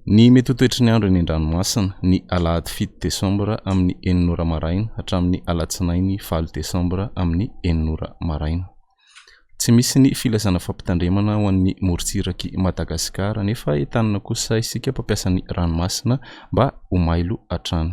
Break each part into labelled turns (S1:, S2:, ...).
S1: Ny mety ho toetry ny andro eny an-dranomasina ny alahady 7 desambra amin'ny 9 maraina hatramin'ny alatsinainy 4 desambra amin'ny 9 maraina. Tsy misy ny filazana fampitandremana ho an'ny morontsiraky Madagasikara nefa entanina kosa isika mpampiasa ny ranomasina mba ho mailo hatrany.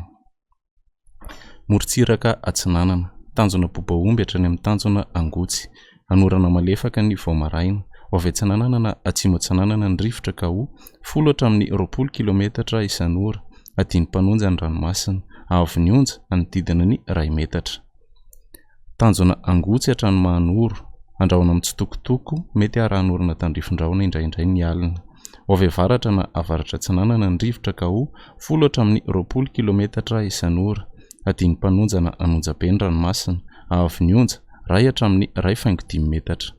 S1: Morontsiraka Atsinanana, tanjona Bobaomby hatrany amin'ny tanjona Angotsy, anorana malefaka ny Vaomaraina, avy Atsinanana na atsimo Atsinanana ny rivotra ka ho 10 hatramin'ny 20 kilometatra isan'ora, adiny-panonja ny ranomasina, avy ny onja anodidina ny 2 metatra. Tanjona Angotsy hatrany Mahanoro, andrahona amin'ny tsitokotoko mety arahan'orana tandrifin-drahona indraindray ny alina, avy avaratra na avaratra Atsinanana ny rivotra ka ho 10 hatramin'ny 20 kilometatra isan'ora, adiny-panonja na anonjabe ny ranomasina, avy ny onja 2 hatramin'ny 2.5 metatra.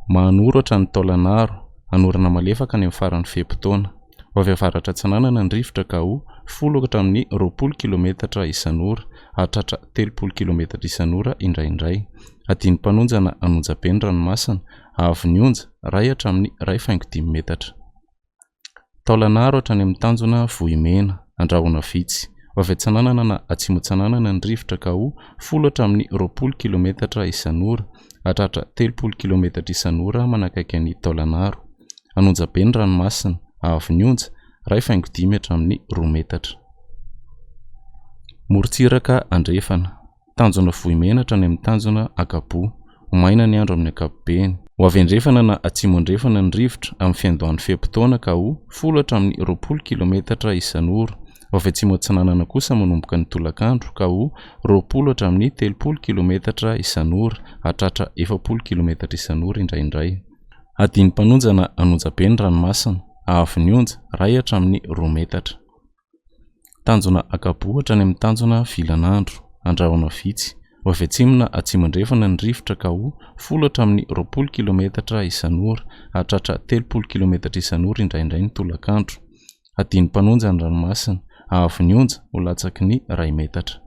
S1: Mahanoro hatrany Taolagnaro, anorana malefaka ny amin'ny faran'ny fehim-potoana, avy avaratra Atsinanana ny rivotra ka ho 10 hatramin'ny 20 kilometatra isan'ora, hahatratra 30 kilometatra isan'ora indraindray, adiny-panonja na anonjabe ny ranomasina, avy ny onja 2 hatramin'ny 2.5 metatra. Taolagnaro hatrany amin'ny tanjona Vohimena, andrahona vitsy, avy Atsinanana na atsimo Atsinanana ny rivotra ka ho 10 hatramin'ny 20 kilometatra isan'ora, hahatratra 30 kilometatra isan'ora manakaiky ny Taolagnaro, anonjabe ny ranomasina, avy ny onja 2.5 hatramin'ny 2 metatra. Morontsiraka Andrefana, tanjona Vohimena hatrany amin'ny tanjona Akabo, maina ny andro amin'ny ankapobeny, ho avy Andrefana na atsimo Andrefana ny rivotra amin'ny fiandohan'ny fehim-potoana ka ho 10 hatramin'ny 20 kilometatra isan'ora, avy atsimo Atsinanana kosa manomboka ny tolakandro ka ho 20 hatramin'ny 30 kilometatra isan'ora, hahatratra 40 kilometatra isan'ora indraindray, adiny-panonja na anonjabe ny ranomasina, avy ny onja 2 hatramin'ny 2 metatra. Tanjona Akabo hatrany amin'ny tanjona Vilanandro, andrahona vitsy, avy atsimo na atsimo Andrefana ny rivotra ka ho 10 hatramin'ny 20 kilometatra isan'ora, hahatratra 30 kilometatra isan'ora indraindray ny tolakandro, adiny-panonja ny ranomasina, avy ny onja ho latsaky ny 2 metatra.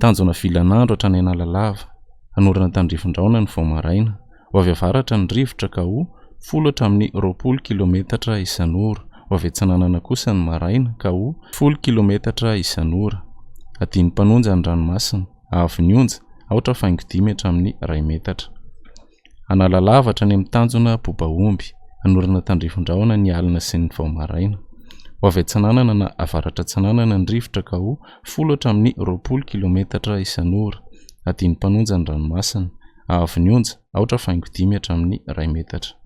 S1: Tanjona Vilanandro hatrany Analalava, anorana tandrifin-drahona ny Vaomaraina, avy avaratra ny rivotra ka ho 10 hatramin'ny 20 kilometatra isan'ora, avy Atsinanana kosa ny Maraina ka ho 10 kilometatra isan'ora, adiny-panonja ny ranomasina, avy ny onja 4.5 hatramin'ny 2 metatra. Analalava hatrany amin'ny tanjona Bobaomby, anorana tandrifin-drahona ny alina sy ny Vaomaraina, avy Atsinanana na avaratra Atsinanana ny rivotra ka ho 10 hatramin'ny 20 kilometatra isan'ora, adiny-panonja ny ranomasina, avy ny onja 4.5 hatramin'ny 2 metatra.